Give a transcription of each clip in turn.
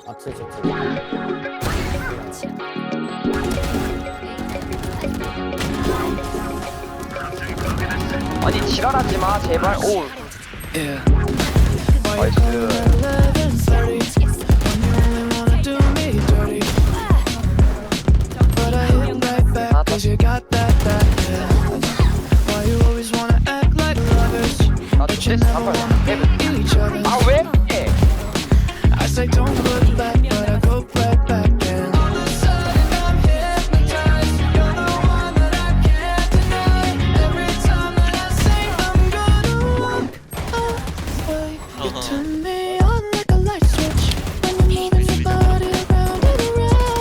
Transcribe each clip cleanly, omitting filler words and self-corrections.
악세 제트. 아니 지랄하지 마 제발. 오. Yeah. 나이스. 11:30 when you only wanna do me dirty. But I hit right back 'cause you got that, yeah. Why you always wanna act like lovers, 나도 but you CS never 한발 wanna be each other. 아 왜? I say don't look back, but I go right back and all of a sudden I'm hypnotized. You're the one that I can't deny. Every time that I say I'm gonna walk away, you turn me on like a light switch. When you're moving your body around and around.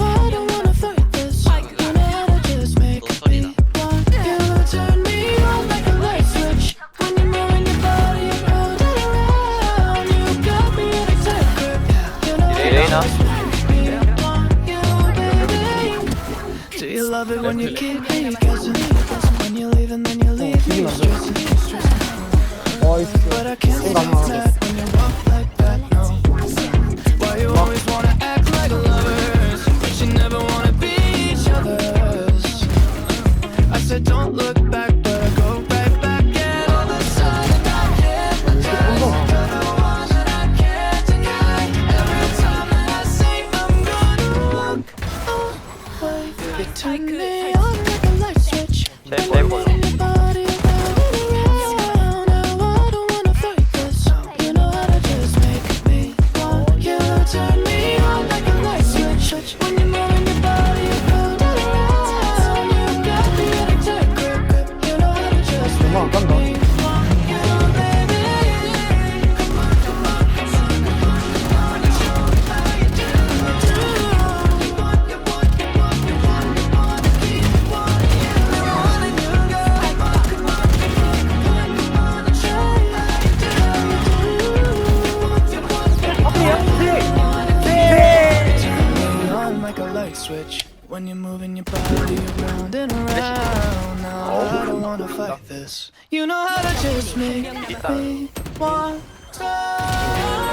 I don't wanna fight this. You know how to just make me want you. Turn me on like a light switch. When you're moving your body around and around. You got me in a tight grip. You know how to 레이나. just make me want you, baby. Do you love it when you keep me guessing? When you leave and then you leave me stressing. 어이씨. But I can't stop that when you walk like that, no. Why you always wanna act like lovers, but you never wanna be each other's. I said don't look back, but I go right back. And all of a sudden I'm hypnotized. You're the one that I can't deny. Every time that I say I'm gonna walk away, you turn me on like a light switch. 제일 When 꼴. you're moving your body around and around. Now I don't wanna fight this. You know how to just make me want you. Turn me on like a light switch. When you're moving your body around and around. You got me in a tight grip. You know how to just make 안 간다. me want you, baby. Come on, come on, come on, come on, come on. And show me how you do. You want, you want, you want, you want, you want to keep wanting you. Wanting you, girl. Come on, come on, come on, come on, come on. And show me how you do. You want, you want, you want, you want to keep turn me on like a light switch. When you're moving your body around and around. Now I don't wanna fight this. You know how to just make me want to.